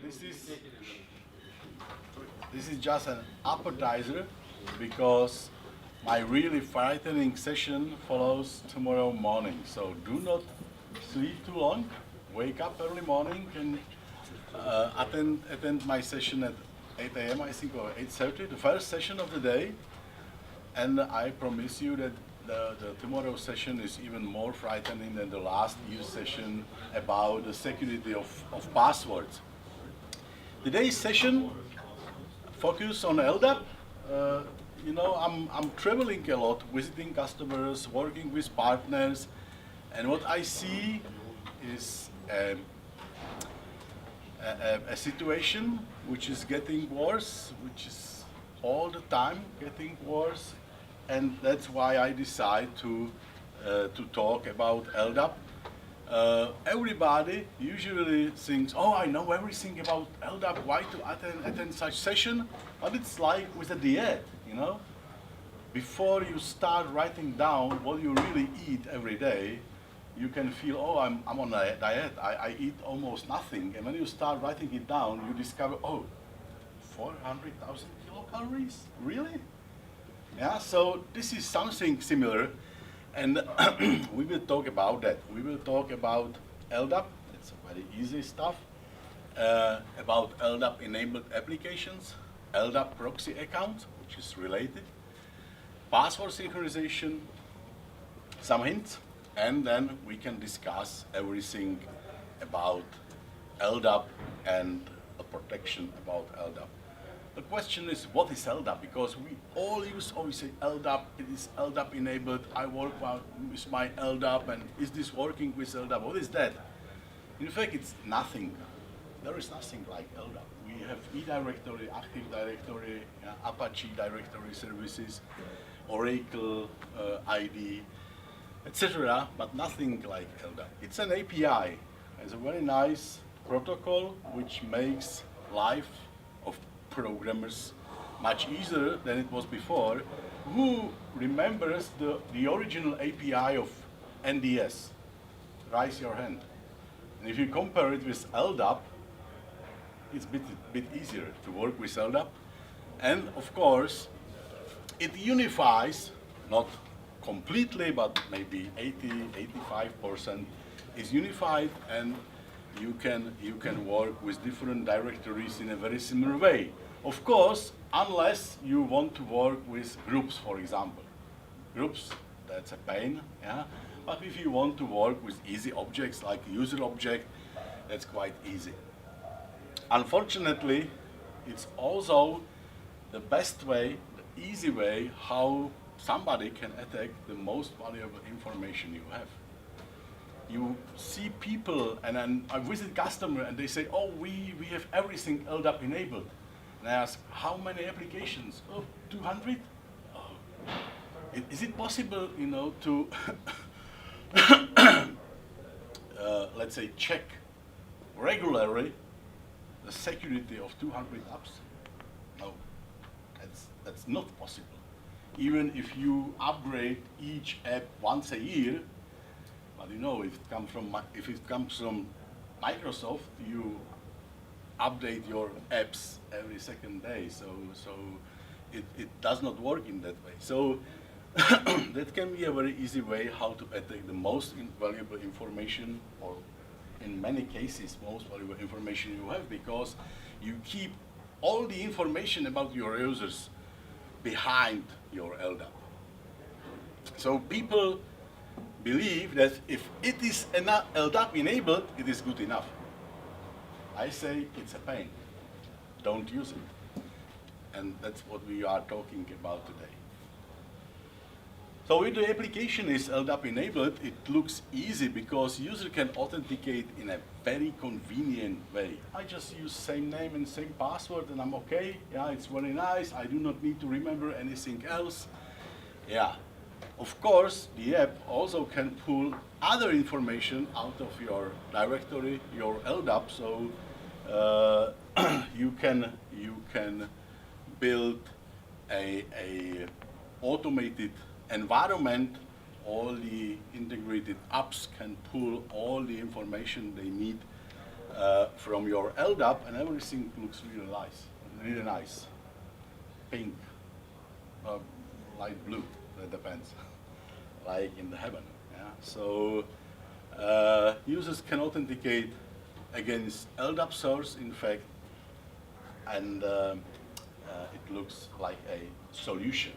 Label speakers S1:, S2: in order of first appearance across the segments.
S1: this is just an appetizer because my really frightening session follows tomorrow morning. So do not sleep too long. Wake up early morning and attend my session at 8 a.m. I think, or 8:30, the first session of the day. And I promise you that the tomorrow session is even more frightening than the last year's session about the security of passwords. Today's session focus on LDAP. You know, I'm traveling a lot, visiting customers, working with partners, and what I see is a situation which is getting worse, which is all the time getting worse, and that's why I decide to talk about LDAP. Everybody usually thinks, oh, I know everything about LDAP, why to attend such session? But it's like with a diet, you know? Before you start writing down what you really eat every day, you can feel, oh, I'm on a diet, I eat almost nothing. And when you start writing it down, you discover, oh, 400,000 kilocalories? Really? Yeah, so this is something similar. And we will talk about that. We will talk about LDAP, it's very easy stuff, about LDAP-enabled applications, LDAP proxy accounts, which is related, password synchronization, some hints, and then we can discuss everything about LDAP and the protection about LDAP. The question is, what is LDAP? Because we all always say LDAP, it is LDAP enabled, I work with my LDAP, and is this working with LDAP? What is that? In fact, it's nothing. There is nothing like LDAP. We have eDirectory, Active Directory, Apache Directory Services, Oracle ID, etc., but nothing like LDAP. It's an API. It's a very nice protocol which makes life of programmers much easier than it was before. Who remembers the original API of NDS? Raise your hand. And if you compare it with LDAP, it's a bit easier to work with LDAP. And of course, it unifies, not completely, but maybe 85% is unified, and you can work with different directories in a very similar way. Of course, unless you want to work with groups, for example. Groups, that's a pain, yeah? But if you want to work with easy objects like user object, that's quite easy. Unfortunately, it's also the best way, the easy way, how somebody can attack the most valuable information you have. You see people, and then I visit customer, and they say, oh, we have everything LDAP enabled. And I ask, how many applications? Oh, 200? Oh. Is it possible, you know, to, let's say, check regularly the security of 200 apps? No, that's not possible. Even if you upgrade each app once a year, but you know, if it comes from Microsoft, you update your apps every second day, so it does not work in that way. So that can be a very easy way how to attack the most valuable information, or in many cases, most valuable information you have, because you keep all the information about your users behind your LDAP. So people believe that if it is LDAP enabled, it is good enough. I say it's a pain. Don't use it. And that's what we are talking about today. So if the application is LDAP enabled, it looks easy because user can authenticate in a very convenient way. I just use same name and same password and I'm okay. Yeah, it's very nice. I do not need to remember anything else. Yeah. Of course, the app also can pull other information out of your directory, your LDAP, so you can build a automated environment. All the integrated apps can pull all the information they need from your LDAP, and everything looks really nice. Pink, light blue, that depends, like in the heaven. Yeah? So users can authenticate against LDAP source, in fact, and it looks like a solution,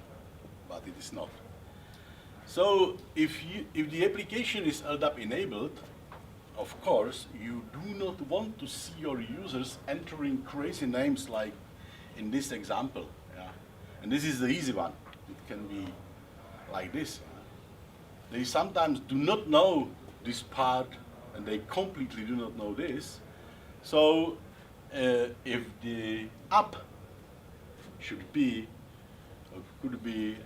S1: but it is not. So if the application is LDAP enabled, of course, you do not want to see your users entering crazy names like in this example. Yeah? And this is the easy one. It can be like this. Yeah? They sometimes do not know this part, and they completely do not know this. So if the app should be, or could be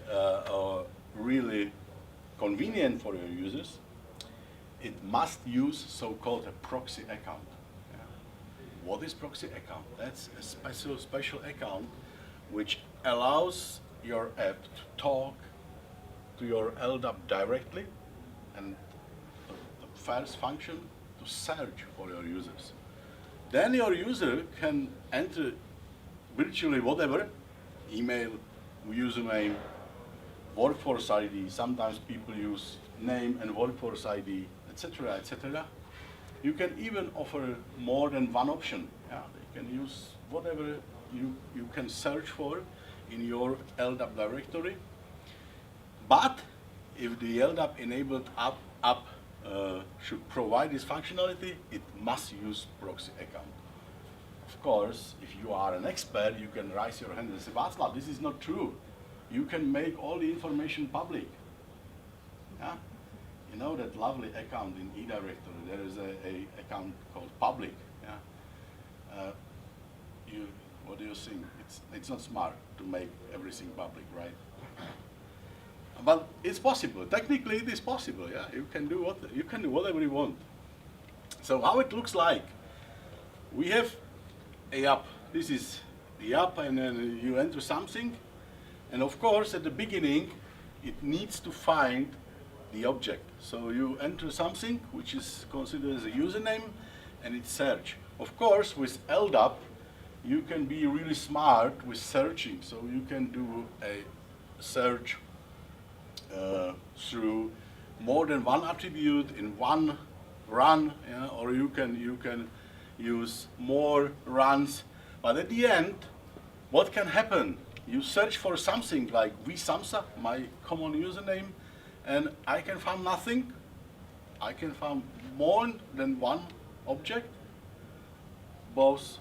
S1: really convenient for your users, it must use so-called a proxy account. Yeah. What is proxy account? That's a special account which allows your app to talk to your LDAP directly, and the first function to search for your users. Then your user can enter virtually whatever, email, username, workforce ID. Sometimes people use name and workforce ID, etc., etc. You can even offer more than one option. Yeah, they can use whatever you can search for in your LDAP directory. But if the LDAP enabled app should provide this functionality, it must use proxy account. Of course, if you are an expert, you can raise your hand and say, Václav, this is not true. You can make all the information public. Yeah? You know that lovely account in eDirectory, there is a account called public. Yeah? What do you think? It's not smart to make everything public, right? But it's possible. Technically, it is possible. Yeah, you can do whatever you want. So how it looks like? We have a app. This is the app, and then you enter something, and of course, at the beginning, it needs to find the object. So you enter something which is considered as a username, and it's search. Of course, with LDAP, you can be really smart with searching. So you can do a search through more than one attribute in one run, yeah? Or you can use more runs. But at the end, what can happen? You search for something like vsamsa, my common username, and I can find nothing. I can find more than one object. Both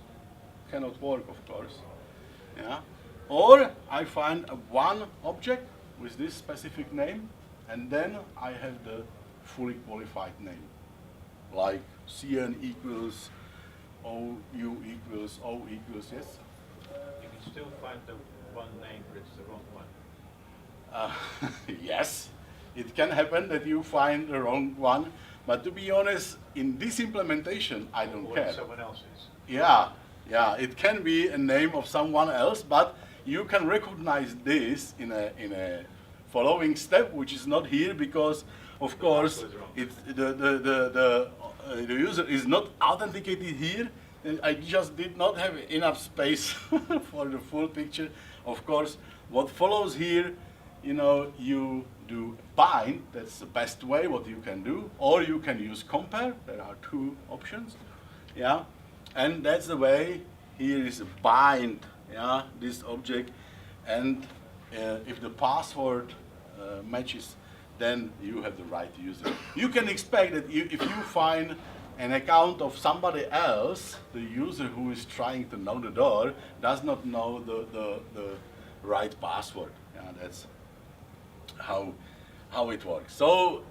S1: cannot work, of course. Yeah? Or I find one object with this specific name, and then I have the fully qualified name, like CN equals OU equals O equals, yes?
S2: You can still find the one name, but it's the wrong one.
S1: Yes, it can happen that you find the wrong one, but to be honest, in this implementation, I don't care.
S2: Someone else's.
S1: Yeah, it can be a name of someone else, but you can recognize this in a following step, which is not here because, of course, it's the user is not authenticated here. And I just did not have enough space for the full picture. Of course, what follows here, you do bind. That's the best way what you can do, or you can use compare. There are two options. Yeah. And that's the way. Here is a bind, yeah, this object, and if the password matches, then you have the right user. You can expect that if you find an account of somebody else, the user who is trying to know the door does not know the right password. Yeah, that's how it works. So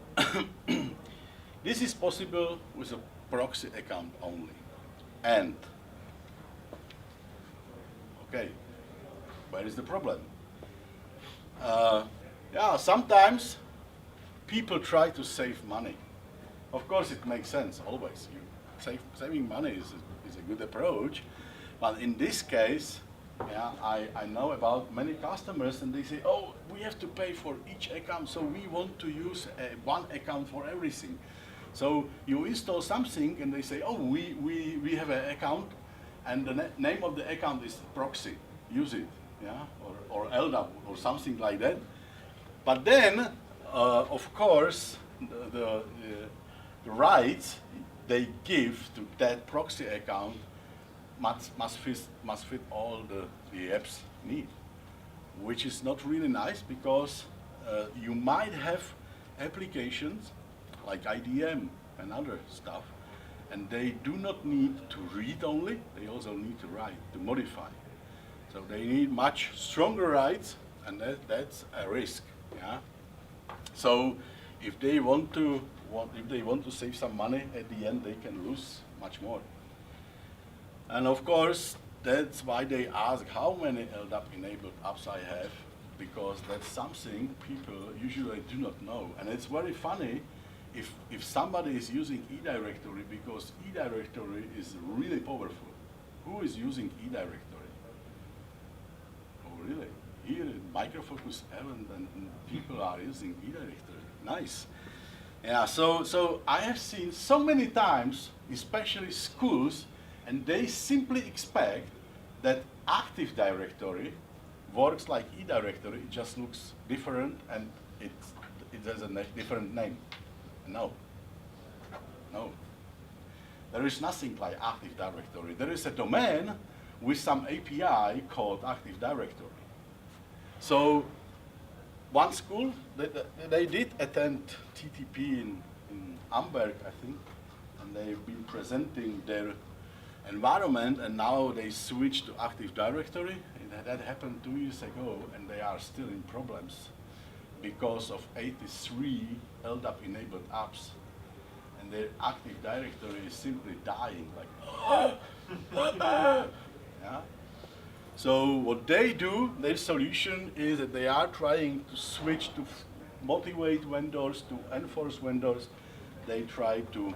S1: this is possible with a proxy account only. And okay, where is the problem? Yeah, sometimes people try to save money. Of course, it makes sense always. Saving money is a good approach, but in this case, yeah, I know about many customers, and they say, oh, we have to pay for each account, so we want to use one account for everything. So you install something and they say, oh, we have an account and the name of the account is proxy, use it, yeah, or LDAP or something like that. But then, of course, the rights they give to that proxy account must fit all the apps need, which is not really nice because you might have applications like IDM and other stuff, and they do not need to read only, they also need to write, to modify. So they need much stronger rights, and that's a risk. Yeah. So if they want to save some money at the end, they can lose much more. And of course, that's why they ask how many LDAP-enabled apps I have, because that's something people usually do not know. And it's very funny if somebody is using eDirectory, because eDirectory is really powerful. Who is using eDirectory? Oh, really? Here in Microfocus 7, and people are using eDirectory. Nice. Yeah, so I have seen so many times, especially schools, and they simply expect that Active Directory works like eDirectory, it just looks different and it has a different name. No. There is nothing like Active Directory. There is a domain with some API called Active Directory. So one school, they did attend TTP in Amberg, I think, and they've been presenting their environment, and now they switched to Active Directory. And that happened 2 years ago, and they are still in problems because of 83 LDAP-enabled apps, and their Active Directory is simply dying, like, yeah. So what they do, their solution is that they are trying to switch to motivate vendors, to enforce vendors. They try to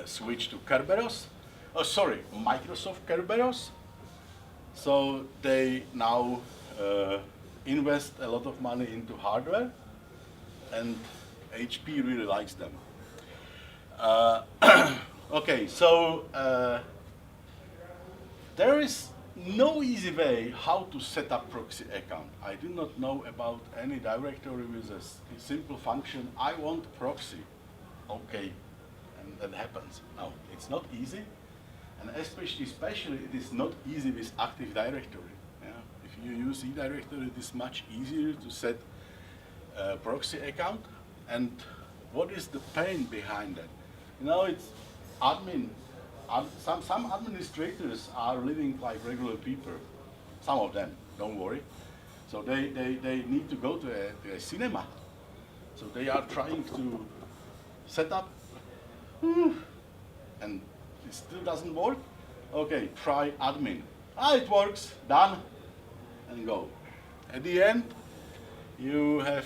S1: switch to Kerberos. Oh, sorry, Microsoft Kerberos. So they now invest a lot of money into hardware, and HP really likes them. Okay, so there is no easy way how to set up proxy account. I do not know about any directory with a simple function, I want proxy. Okay, and that happens. No, it's not easy. And especially it is not easy with Active Directory. Yeah? If you use eDirectory, it is much easier to set a proxy account. And what is the pain behind that? You know, it's admin. Some administrators are living like regular people. Some of them, don't worry. So they need to go to a cinema. So they are trying to set up, and it still doesn't work. Okay, try admin. Ah, it works, done, and go. At the end, you have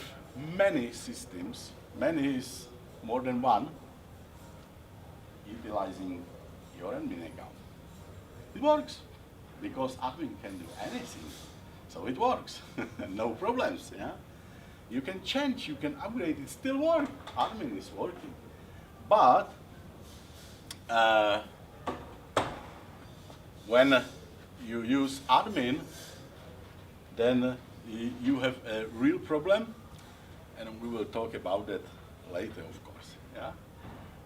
S1: many systems, many is more than one, utilizing your admin account. It works, because admin can do anything, so it works, no problems, yeah? You can change, you can upgrade, it still works, admin is working. But, when you use admin, then you have a real problem, and we will talk about that later, of course, yeah?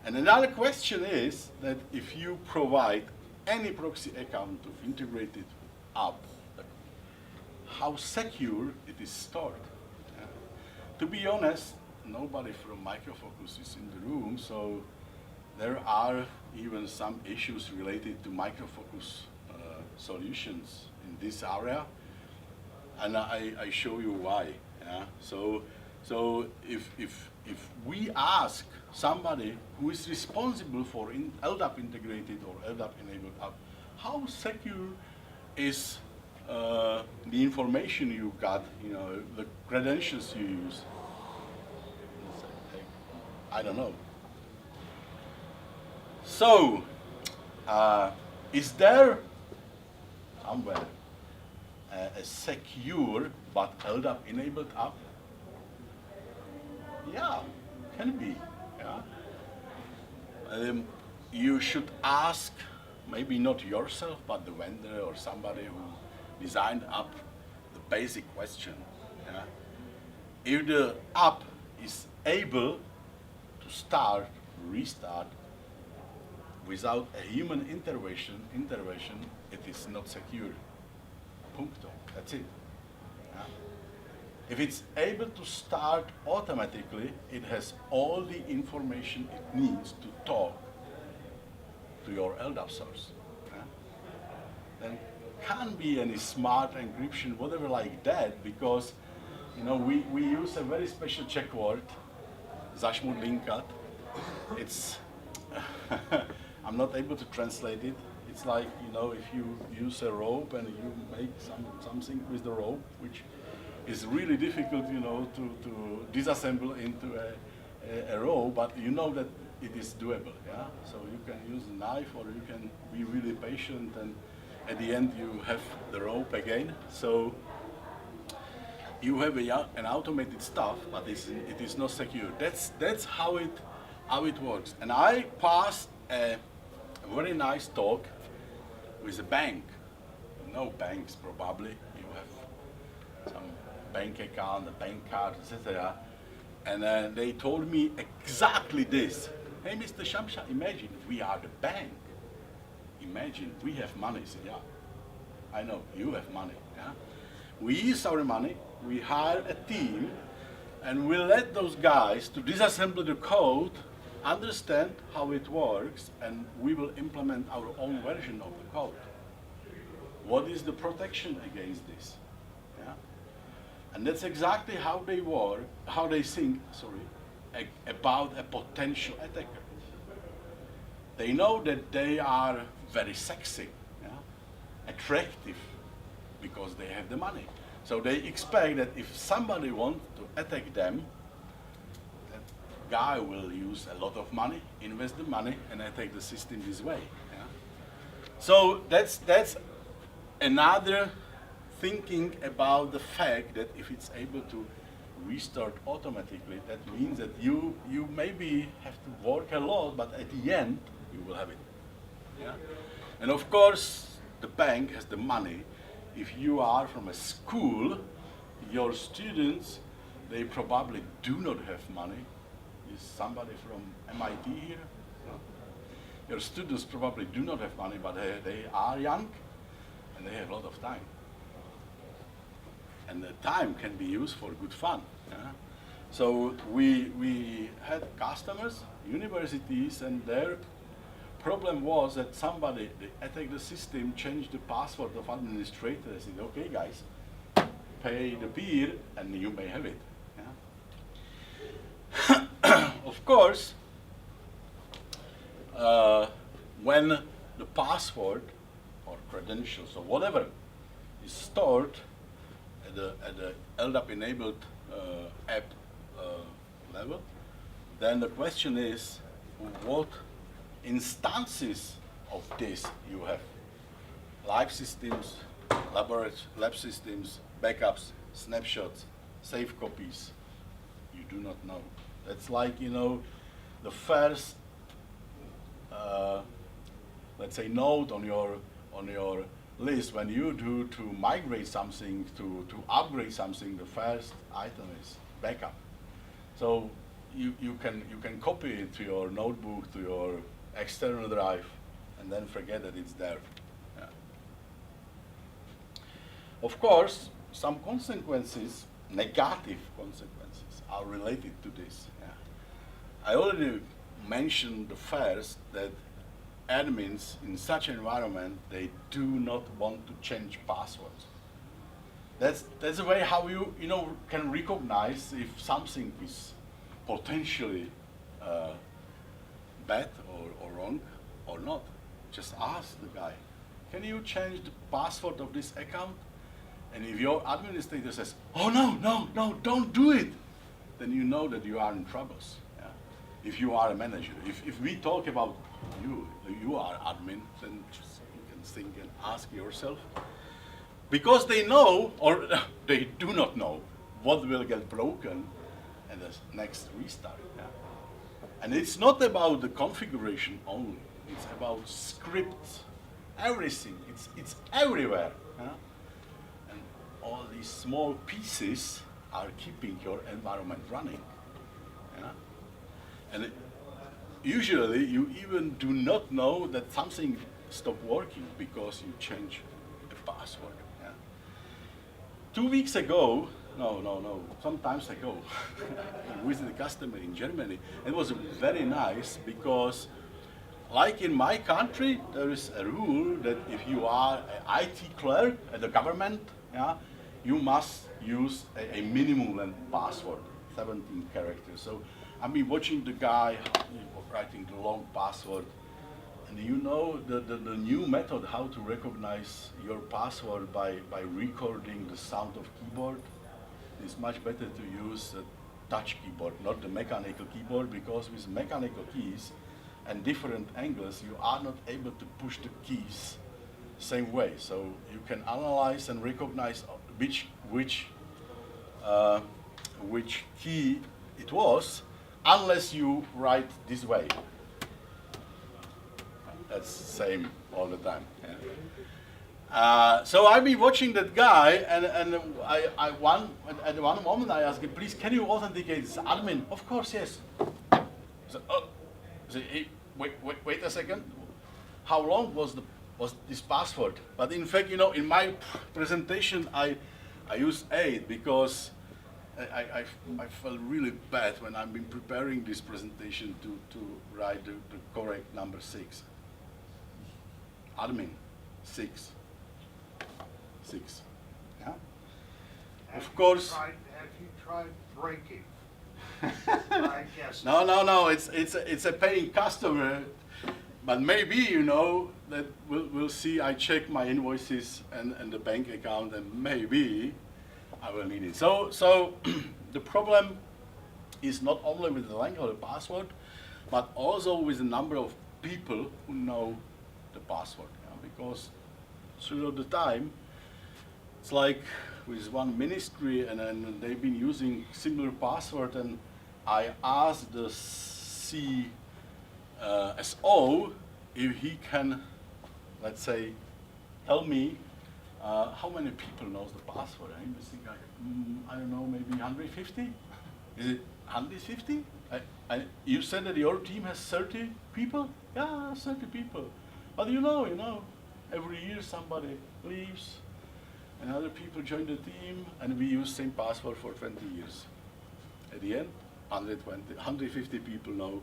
S1: And another question is that if you provide any proxy account to integrated app, how secure it is stored. Yeah? To be honest, nobody from Microfocus is in the room, so there are even some issues related to Microfocus solutions in this area, and I show you why. Yeah? So if we ask somebody who is responsible for LDAP integrated or LDAP enabled app, how secure is the information you got, you know, the credentials you use? I don't know. So, is there somewhere a secure but LDAP enabled app? Yeah, can be. Yeah. you should ask, maybe not yourself, but the vendor or somebody who designed up the basic question. Yeah? If the app is able to start, restart, without a human intervention, it is not secure. Puncto. That's it. Yeah? If it's able to start automatically, it has all the information it needs to talk to your LDAP source. Yeah? Then can't be any smart encryption, whatever like that, because we use a very special check word, zašmudlinkat. It's I'm not able to translate it. It's like, if you use a rope and you make something with the rope, which is really difficult, to disassemble into a rope, but you know that it is doable, yeah? So you can use a knife or you can be really patient, and at the end you have the rope again. So you have an automated stuff, but it is not secure. That's how it works. And I passed a very nice talk with a bank. No banks probably. You have some bank account, a bank card, etc. And they told me exactly this. Hey, Mr. Šamša, imagine we are the bank. Imagine we have money. So, yeah, I know you have money. Yeah? We use our money. We hire a team, and we let those guys to disassemble the code, understand how it works, and we will implement our own version of the code. What is the protection against this? Yeah? And that's exactly how they work, how they think, about a potential attacker. They know that they are very sexy, yeah? Attractive, because they have the money. So they expect that if somebody wants to attack them, that guy will use a lot of money, invest the money, and attack the system this way. Yeah? So that's another thinking about the fact that if it's able to restart automatically, that means that you maybe have to work a lot, but at the end you will have it. Yeah? And of course, the bank has the money. If you are from a school, your students, they probably do not have money. Is somebody from MIT here? No. Your students probably do not have money, but they are young and they have a lot of time. And the time can be used for good fun. Yeah? So we had customers, universities, and their problem was that somebody attacked the system, changed the password of administrator, and said, okay guys, pay the beer and you may have it. Yeah? Of course, when the password or credentials or whatever is stored at the LDAP enabled app level, then the question is, what instances of this you have? Live systems, lab systems, backups, snapshots, save copies. You do not know. That's like, the first, let's say, node on your list when you do to migrate something, to upgrade something. The first item is backup. So you can copy it to your notebook, to your external drive, and then forget that it's there. Yeah. Of course, some consequences, negative consequences, are related to this. Yeah. I already mentioned the first, that admins in such an environment, they do not want to change passwords. That's a way how you can recognize if something is potentially bad or wrong or not. Just ask the guy, can you change the password of this account? And if your administrator says, oh no, don't do it, then you know that you are in troubles. Yeah? If you are a manager. If we talk about you are admin, then just you can think and ask yourself. Because they know, or they do not know, what will get broken at the next restart. Yeah? And it's not about the configuration only. It's about scripts, everything. It's everywhere. And all these small pieces are keeping your environment running. And usually you even do not know that something stopped working because you change the password. 2 weeks ago, some times ago, I visited a customer in Germany. It was very nice because, like in my country, there is a rule that if you are an IT clerk at the government, you must use a minimum length password, 17 characters. So I've been watching the guy writing the long password. And you know the new method how to recognize your password by recording the sound of keyboard. It's much better to use a touch keyboard, not the mechanical keyboard, because with mechanical keys and different angles, you are not able to push the keys same way. So you can analyze and recognize which key it was, unless you write this way. That's the same all the time. So I've been watching that guy, and at one moment I asked him, please, can you authenticate this admin? Of course, yes. So, hey, wait a second. How long was this password? But in fact, in my presentation, I used 8 because I felt really bad when I've been preparing this presentation to write the correct number 6. Admin, 6. Yeah. Of course.
S3: Have you tried breaking? I guess.
S1: No. It's a paying customer, but maybe that we'll see. I check my invoices and the bank account, and maybe I will need it. So the problem is not only with the length of the password, but also with the number of people who know the password, because through the time, it's like with one ministry, and then they've been using similar password, and I asked the s.r.o. if he can, let's say, tell me how many people knows the password. I think I don't know, maybe 150? Is it 150? You said that your team has 30 people? Yeah, 30 people. But every year somebody leaves, and other people join the team, and we use same password for 20 years. At the end, 150 people know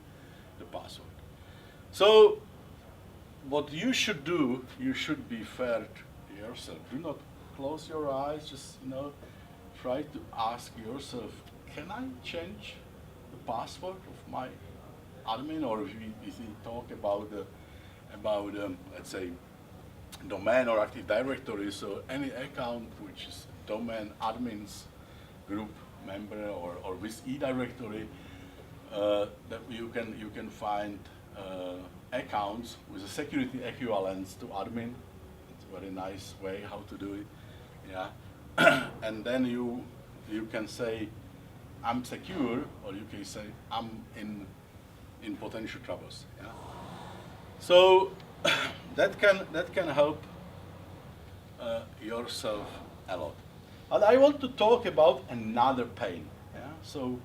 S1: the password. So what you should do, you should be fair to yourself. Do not close your eyes, just try to ask yourself, can I change the password of my admin? Or if we talk about let's say, domain or Active Directory, so any account which is domain admins group member or with e-directory, that you can find accounts with a security equivalence to admin. It's a very nice way how to do it. Yeah, and then you can say I'm secure, or you can say I'm in potential troubles. Yeah. So that can help yourself a lot. And I want to talk about another pain. Yeah? So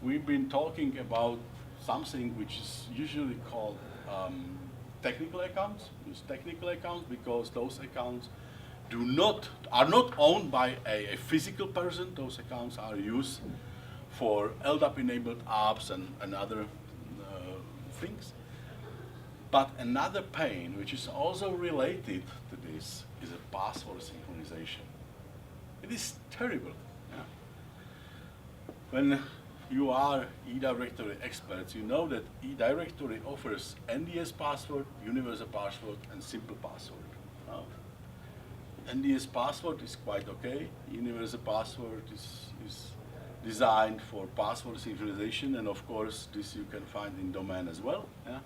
S1: we've been talking about something which is usually called technical accounts. Use technical accounts because those accounts are not owned by a physical person. Those accounts are used for LDAP enabled apps and other things. But another pain, which is also related to this, is a password synchronization. It is terrible. Yeah? When you are e-directory experts, you know that e-directory offers NDS password, universal password, and simple password. NDS password is quite okay. Universal password is designed for password synchronization, and of course, this you can find in domain as well. Yeah?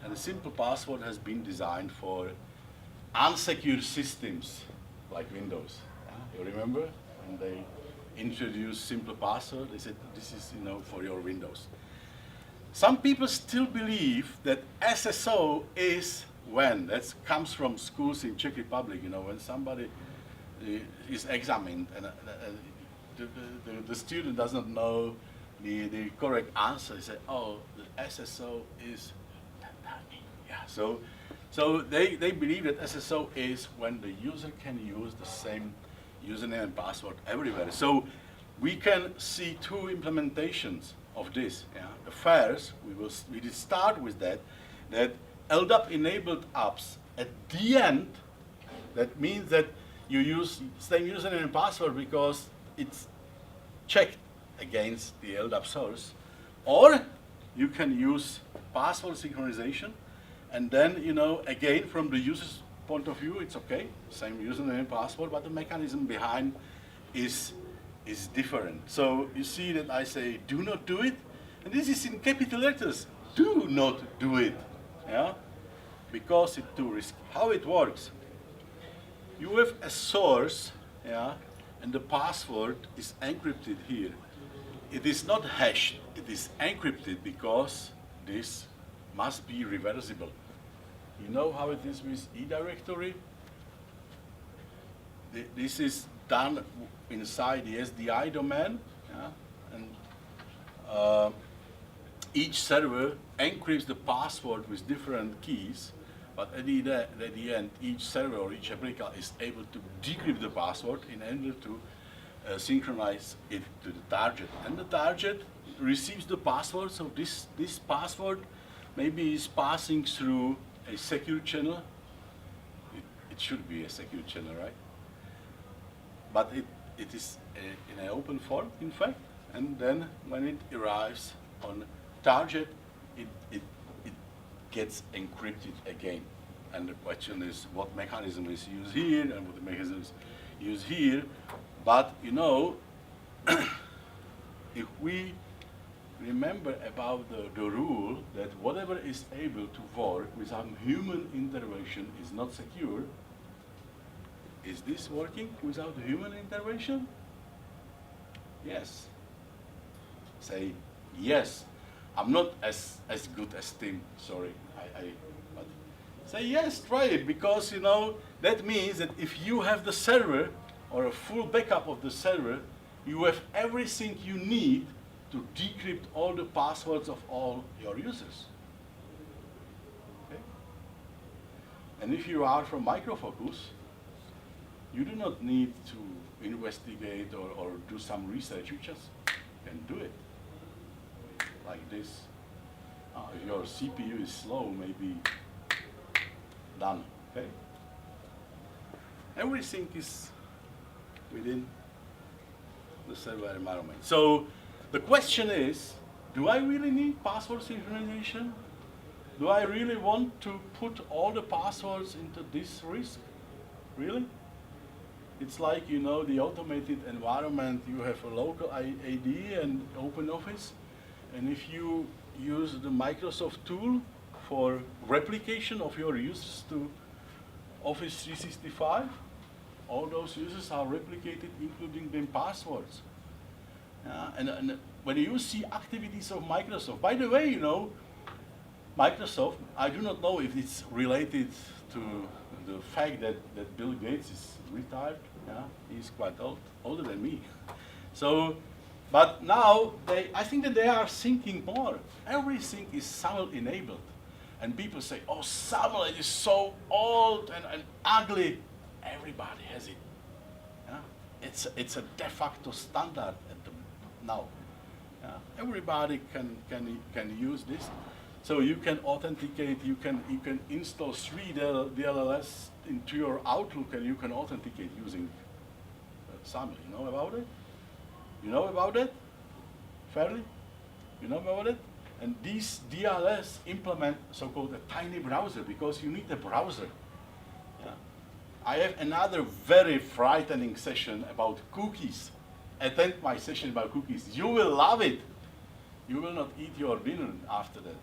S1: And a simple password has been designed for unsecure systems like Windows. You remember when they introduced simple password? They said this is for your Windows. Some people still believe that SSO is when. That comes from schools in Czech Republic, you know, when somebody is examined and the student does not know the correct answer. They say, oh, the SSO is, yeah. So they believe that SSO is when the user can use the same username and password everywhere. So we can see two implementations of this. Yeah? The first, we did start with that LDAP enabled apps at the end, that means that you use same username and password because it's checked against the LDAP source, or you can use password synchronization, and then, you know, again, from the user's point of view, it's okay, same username and password, but the mechanism behind is different. So you see that I say, do not do it, and this is in capital letters, do not do it, yeah, because it's too risky. How it works? You have a source, yeah, and the password is encrypted here. It is not hashed, it is encrypted because this must be reversible. You know how it is with eDirectory? This is done inside the SDI domain, yeah? And each server encrypts the password with different keys, but at the end, each server or each application is able to decrypt the password in order to synchronize it to the target. And the target receives the password, so this password maybe is passing through a secure channel. It should be a secure channel, right? But it is in an open form, in fact, and then when it arrives on target, it gets encrypted again. And the question is, what mechanism is used here and what mechanism is used here? But, you know, if we remember about the rule that whatever is able to work without human intervention is not secure, is this working without human intervention? Yes. Say yes. I'm not as good as Tim, sorry. But say yes, try it, because, you know, that means that if you have the server or a full backup of the server, you have everything you need to decrypt all the passwords of all your users. Okay? And if you are from Micro Focus, you do not need to investigate or do some research. You just can do it like this. If your CPU is slow, maybe done. Okay? Everything is within the server environment. So the question is, do I really need password synchronization? Do I really want to put all the passwords into this risk? Really? It's like, you know, the automated environment, you have a local AD and open office, and if you use the Microsoft tool for replication of your users to Office 365, all those users are replicated, including the passwords. And when you see activities of Microsoft, by the way, you know, Microsoft, I do not know if it's related to the fact that Bill Gates is retired. Yeah, he's quite old, older than me. So, but now I think that they are thinking more. Everything is SAML enabled, and people say, "Oh, SAML is so old and ugly." Everybody has it. Yeah? It's a de facto standard now. Yeah? Everybody can use this. So you can authenticate, you can install 3 DLLs into your Outlook, and you can authenticate using SAML. You know about it? You know about it? Fairly? You know about it? And these DLLs implement so-called a tiny browser, because you need a browser. Yeah? I have another very frightening session about cookies. Attend my session about cookies. You will love it. You will not eat your dinner after that.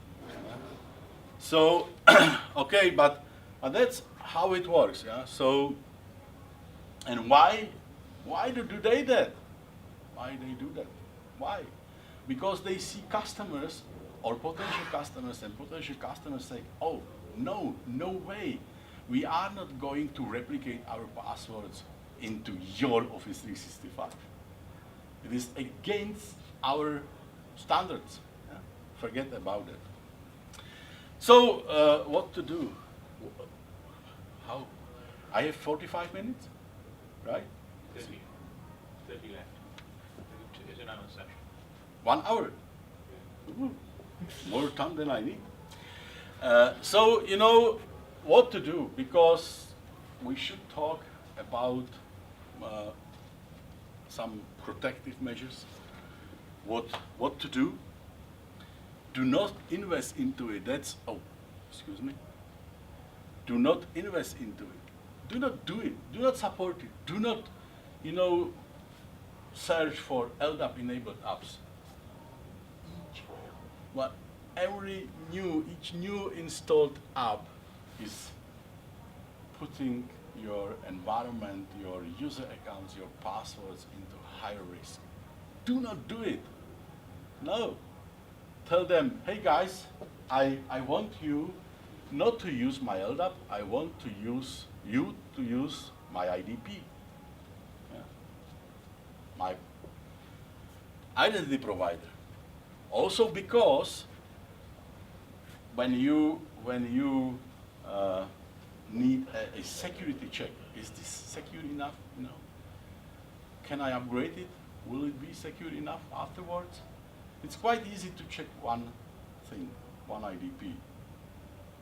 S1: So, okay, but that's how it works. Yeah. So, and why do they that? Why they do that? Why? Because they see customers or potential customers, and potential customers say, oh, no, no way. We are not going to replicate our passwords into your Office 365. It is against our standards. Yeah? Forget about it. So what to do? How? I have 45 minutes, right?
S2: 30 left. It's an hour session.
S1: 1 hour. Ooh, more time than I need. So, you know what to do, because we should talk about some protective measures, what to do. Do not invest into it. That's, oh, excuse me. Do not invest into it. Do not do it. Do not support it. Do not, you know, search for LDAP enabled apps. Well, each new installed app is putting your environment, your user accounts, your passwords into higher risk. Do not do it. No. Tell them, hey guys, I want you not to use my LDAP, I want to use you to use my IDP. Yeah. My identity provider. Also because when you need a security check, is this secure enough? You know, can I upgrade it? Will it be secure enough afterwards? It's quite easy to check one thing, one IDP.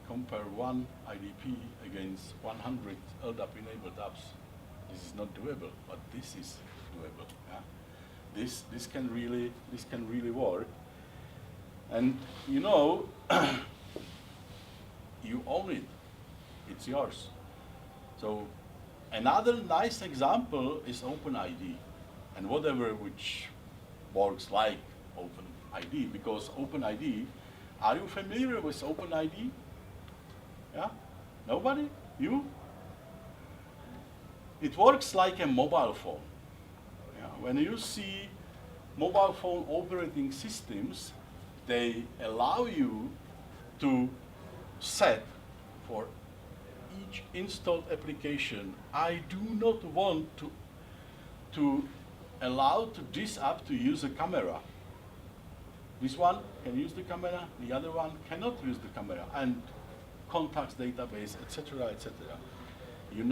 S1: Compare one IDP against 100 LDAP enabled apps. This is not doable, but this is doable. Yeah? This can really work. And you know, you own it. It's yours. So another nice example is OpenID, and whatever which works like OpenID, because OpenID, are you familiar with OpenID? Yeah? Nobody? You? It works like a mobile phone. Yeah? When you see mobile phone operating systems, they allow you to set for each installed application, I do not want to allow to this app to use a camera. This one can use the camera, the other one cannot use the camera, and contacts database, etc., etc. You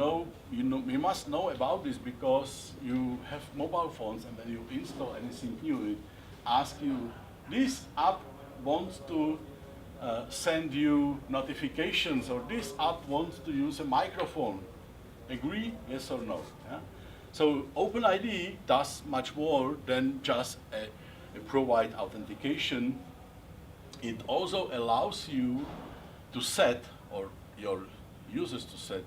S1: must know about this because you have mobile phones, and when you install anything new, it asks you, this app wants to send you notifications, or this app wants to use a microphone. Agree? Yes or no? Yeah? So OpenID does much more than just a provide authentication. It also allows you to set, or your users to set,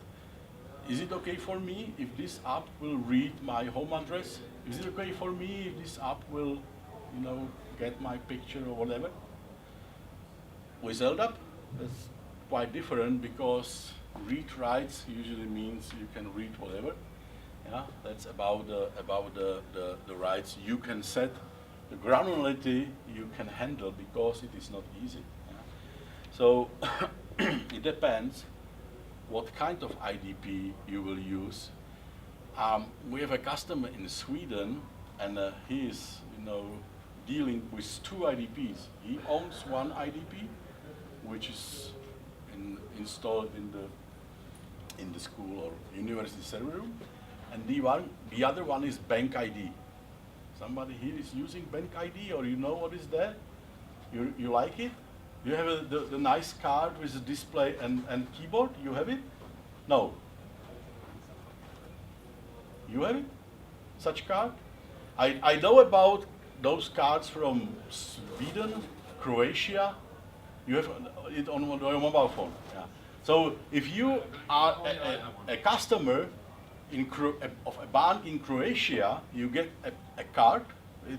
S1: is it okay for me if this app will read my home address? Is it okay for me if this app will, you know, get my picture or whatever? With LDAP, that's quite different, because read-writes usually means you can read whatever. Yeah, that's about the rights you can set. The granularity you can handle because it is not easy. Yeah? So it depends what kind of IDP you will use. We have a customer in Sweden, and he is, you know, dealing with 2 IDPs. He owns one IDP, which is installed in the school or university server room, and the other one is Bank ID. Somebody here is using Bank ID, or you know what is that? You like it? You have the nice card with the display and keyboard? You have it? No. You have it? Such card? I know about those cards from Sweden, Croatia. You have it on your mobile phone. Yeah. So if you are a customer of a bank in Croatia, you get a card,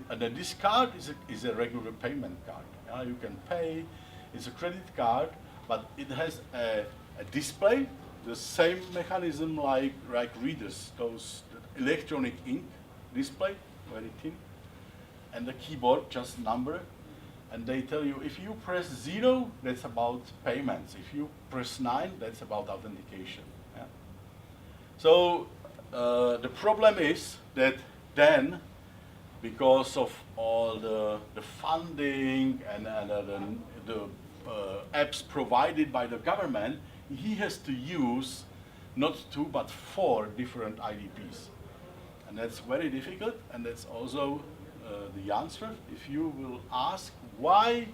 S1: and then this card is a regular payment card. You can pay, it's a credit card, but it has a display, the same mechanism like readers, those electronic ink display, very thin, and the keyboard, just number. and they tell you if you press 0, that's about payments. If you press 9, that's about authentication. Yeah? So the problem is that then, because of all the funding and the apps provided by the government, he has to use not 2 but 4 different IDPs. And that's very difficult, and that's also the answer. If you will ask why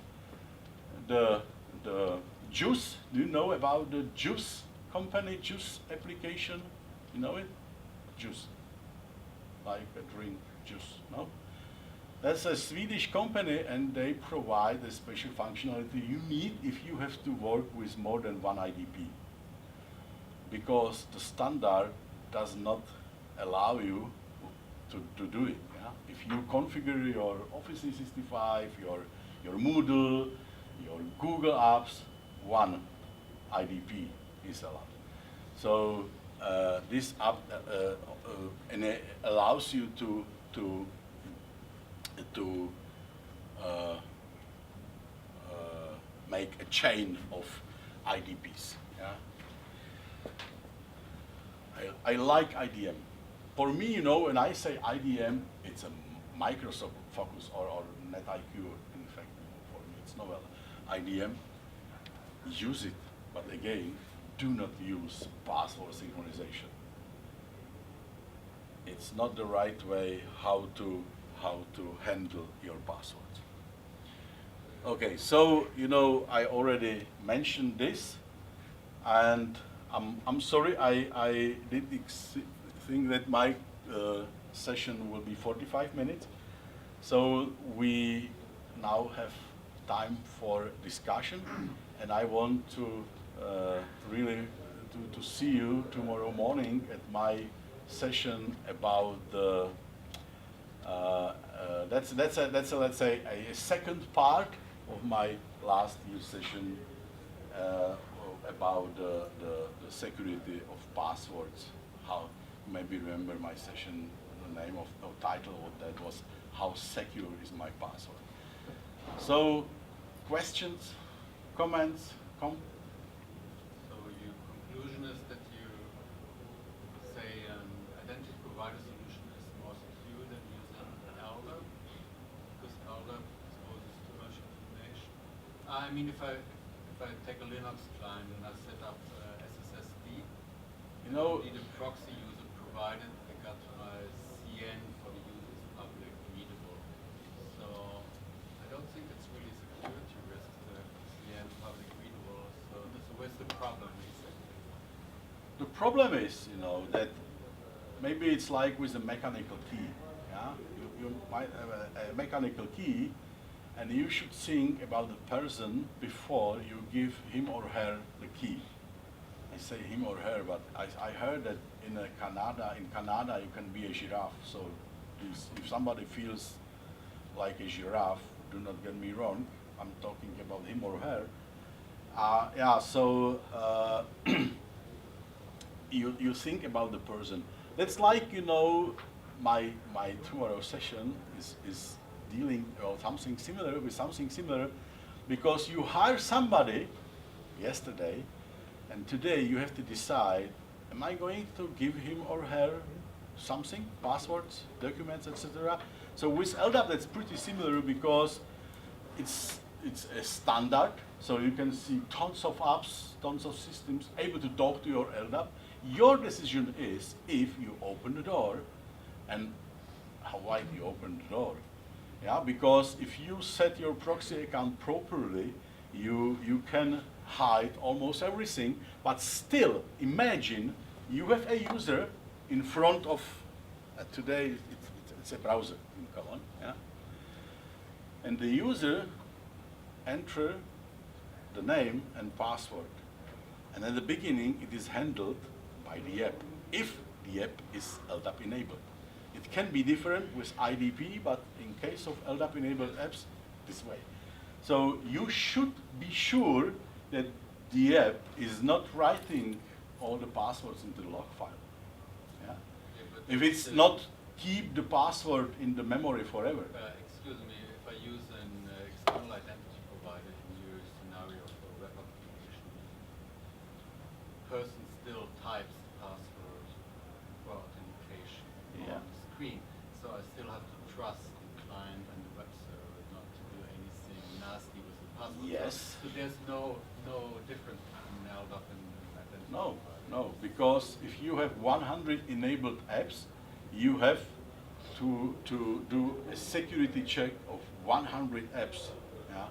S1: the juice, do you know about the juice company, juice application? You know it? Juice, like a drink, juice, no? That's a Swedish company, and they provide the special functionality you need if you have to work with more than 1 IDP. Because the standard does not allow you to do it. Yeah? If you configure your Office 365, your Moodle, your Google apps, 1 IDP is allowed. So this app and it allows you to make a chain of IDPs. Yeah? I like IDM. For me, you know, when I say IDM, it's a Microsoft focus or NetIQ, in fact, for me, it's novel. IDM, use it, but again, do not use password synchronization. It's not the right way how to handle your passwords. Okay, so you know I already mentioned this, and I'm sorry I did think that my session will be 45 minutes. So we now have time for discussion, and I want to really to see you tomorrow morning at my session about the that's let's say a second part of my last year's session about the security of passwords. How maybe remember my session, the name of title of that was How Secure is My Password. So questions, comments,
S2: So your conclusion is that you say an identity provider solution is more secure than using LDAP, because LDAP exposes too much information. I mean, if I take a Linux client and I set up SSSD,
S1: you know,
S2: need a proxy user provided because my CN for the user is public readable. So I don't think it's really security risk to have CN public readable. So where's the problem exactly?
S1: the problem is, you know, that maybe it's like with a mechanical key. Yeah, you might have a mechanical key, and you should think about the person before you give him or her the key. I say him or her, but I heard that in Canada you can be a giraffe. So if somebody feels like a giraffe, do not get me wrong, I'm talking about him or her. Yeah, so you think about the person. That's like, you know, my tomorrow session is dealing with something similar, because you hire somebody yesterday, and today you have to decide, am I going to give him or her something, passwords, documents, etc. So with LDAP that's pretty similar, because it's a standard, so you can see tons of apps, tons of systems able to talk to your LDAP. Your decision is if you open the door and how wide you open the door. Yeah, because if you set your proxy account properly, you can hide almost everything, but still imagine you have a user in front of, today it's a browser in common, yeah? And the user enter the name and password. And at the beginning it is handled by the app, if the app is LDAP enabled. It can be different with IDP, but in case of LDAP enabled apps, this way. So you should be sure that the app is not writing all the passwords into the log file. Yeah?
S2: Yeah,
S1: If it's not keep the password in the memory forever.
S2: Excuse me, if I use an external external identity provider in your scenario for web application, person still types the password for authentication on the screen. So I still have to trust the client and the web server not to do anything nasty with the password.
S1: Yes.
S2: So there's no difference between LDAP and identity
S1: No,
S2: provider.
S1: no, because if you have 100 enabled apps, you have to do a security check of 100 apps. Yeah?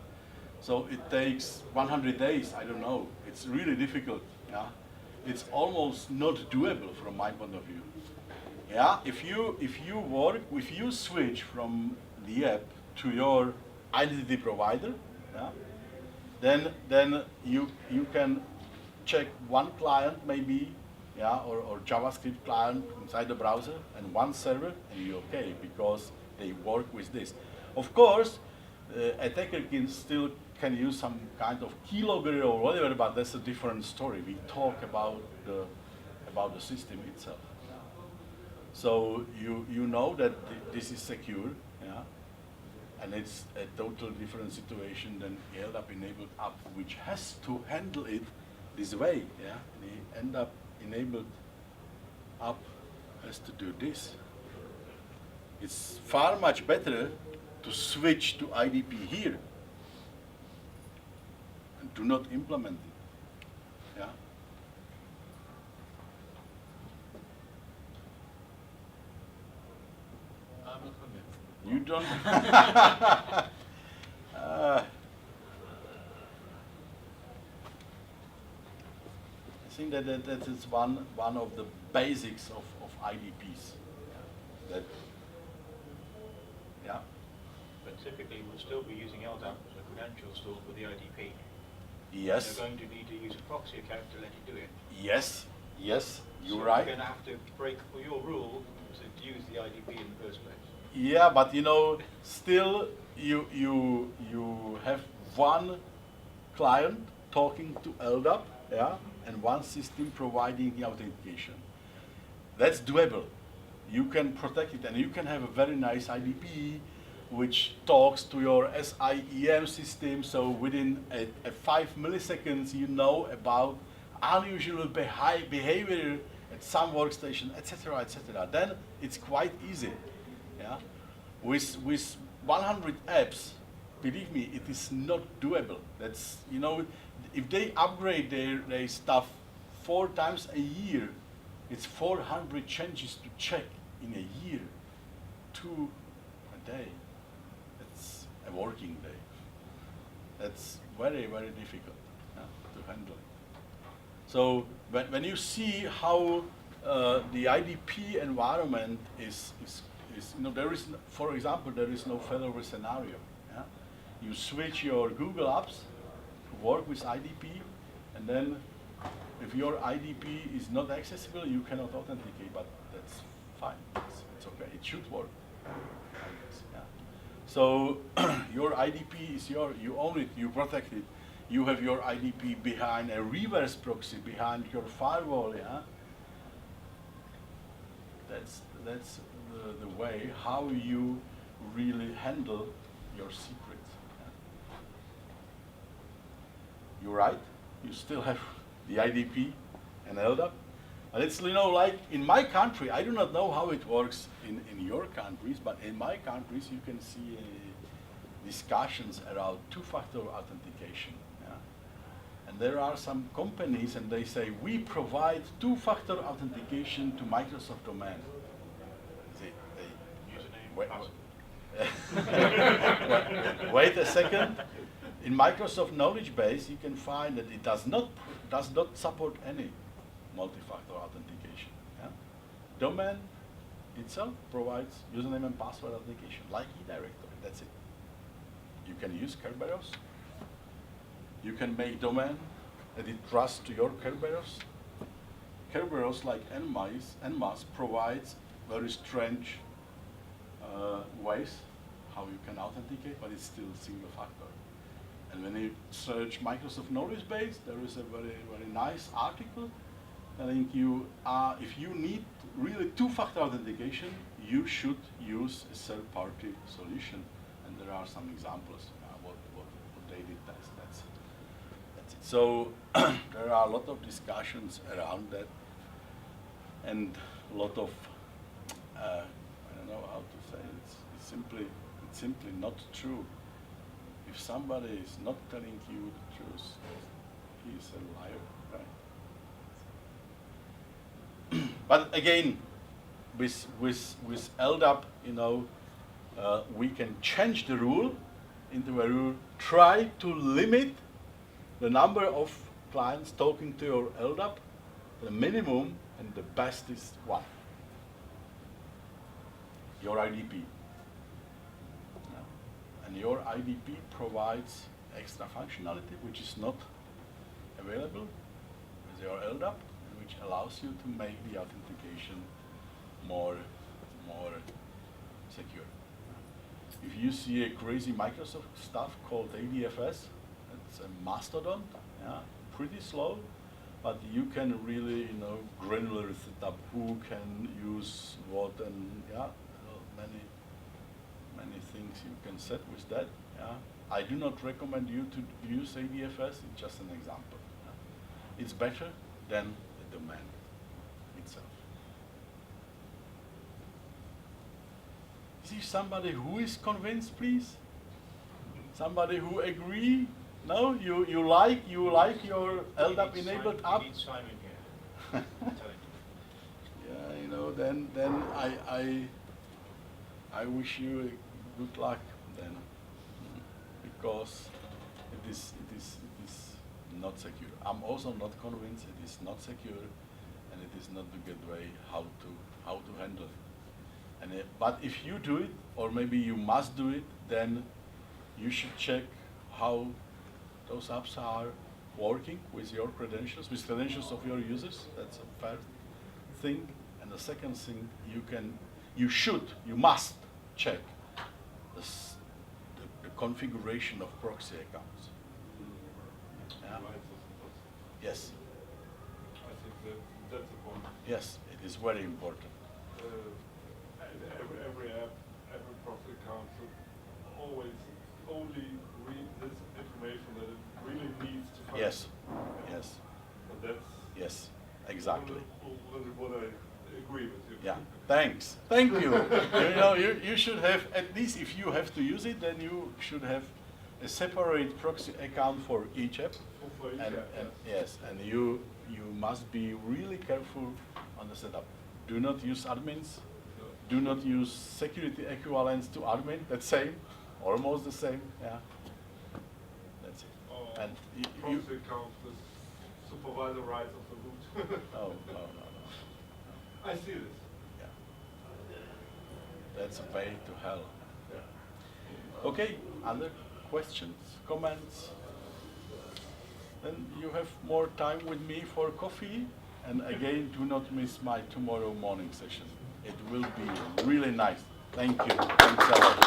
S1: So it takes 100 days, I don't know. It's really difficult. Yeah? It's almost not doable from my point of view. Yeah, if you switch from the app to your identity provider, yeah, then you can check one client maybe, yeah, or JavaScript client inside the browser and one server, and you're okay because they work with this. Of course, attacker can use some kind of keylogger or whatever, but that's a different story. We talk about the system itself. So you know that this is secure, yeah, and it's a totally different situation than the LDAP enabled app, which has to handle it this way, yeah. The LDAP enabled app has to do this. It's far much better to switch to IDP here and do not implement it, yeah.
S2: I'm not convinced.
S1: You don't. I think that is one of the basics of IDPs. That, yeah.
S4: But typically we'll still be using LDAP as a credential store for the IDP.
S1: Yes.
S4: You're going to need to use a proxy account to let it do it.
S1: Yes. Yes. You're
S4: So
S1: right.
S4: You're going to have to break for your rule to use the IDP in the first place.
S1: Yeah, but you know, still you have one client talking to LDAP, yeah, and one system providing the authentication. That's doable. You can protect it, and you can have a very nice IDP which talks to your SIEM system. So within a 5 milliseconds, you know about unusual behavior at some workstation, etc., etc. Then it's quite easy. Yeah, with 100 apps, believe me, it is not doable. That's, you know, if they upgrade their stuff 4 times a year, it's 400 changes to check in a year, 2 a day. It's a working day. That's very, very difficult, yeah, to handle. So when you see how the IDP environment is, you know, there is, for example, there is no failover scenario. Yeah? You switch your Google apps to work with IDP, and then if your IDP is not accessible, you cannot authenticate, but that's fine. It's okay. It should work. Yeah. So your IDP is you own it, you protect it. You have your IDP behind a reverse proxy, behind your firewall. Yeah. That's the way how you really handle your secrets. Yeah. You're right. You still have the IDP and LDAP. And it's, you know, like in my country, I do not know how it works in your countries, but in my countries you can see discussions around two-factor authentication. Yeah? And there are some companies and they say, we provide two-factor authentication to Microsoft domain.
S4: Username,
S1: Wait, wait a second. In Microsoft knowledge base, you can find that it does not support any multi-factor authentication. Yeah? Domain itself provides username and password authentication, like eDirectory. That's it. You can use Kerberos. You can make domain that it trusts to your Kerberos. Kerberos, like NMAS, provides very strange ways how you can authenticate, but it's still single factor. And when you search Microsoft knowledge base, there is a very, very nice article telling you if you need really two-factor authentication, you should use a third-party solution. and there are some examples what they did test. That's it. So there are a lot of discussions around that, and a lot of I don't know how to say it. It's simply not true. If somebody is not telling you the truth, he is a liar, right? But again, with LDAP, you know, we can change the rule into a rule. Try to limit the number of clients talking to your LDAP. The minimum and the best is one. Your IDP. And your IDP provides extra functionality which is not available with your LDAP, and which allows you to make the authentication more secure. If you see a crazy Microsoft stuff called ADFS, it's a mastodon, yeah, pretty slow, but you can really, you know, granular set up who can use what, and yeah, many things you can set with that. Yeah. I do not recommend you to use ADFS, it's just an example. Yeah. It's better than the domain itself. Is there somebody who is convinced, please? Somebody who agree? No? You like your LDAP enabled app?
S4: We need Simon here.
S1: Yeah, you know, then I wish you good luck then, because it is not secure. I'm also not convinced it is not secure, and it is not the good way how to handle it. And but if you do it, or maybe you must do it, then you should check how those apps are working with your credentials, with credentials of your users. That's a fair thing. And the second thing, you must check the configuration of proxy accounts. Yeah. Yes.
S5: I think that's the point.
S1: Yes, it is very important.
S5: Every app, every proxy account should always only read this information that it really needs to function.
S1: Yes. Yes.
S5: And that's
S1: Yes. Exactly.
S5: what I agree with you.
S1: Yeah. Thanks. Thank you. You know, you should have, at least if you have to use it, then you should have a separate proxy account for each app.
S5: For each
S1: And
S5: app,
S1: yes, and you must be really careful on the setup. Do not use admins. Do not use security equivalents to admin. That's same, almost the same. Yeah. That's it. And
S5: proxy account with supervisor rights of the root.
S1: no.
S5: I see this.
S1: Yeah. That's a way to hell. Yeah. Okay. Other questions, comments? Then you have more time with me for coffee. And again, do not miss my tomorrow morning session. It will be really nice. Thank you. Thanks a lot.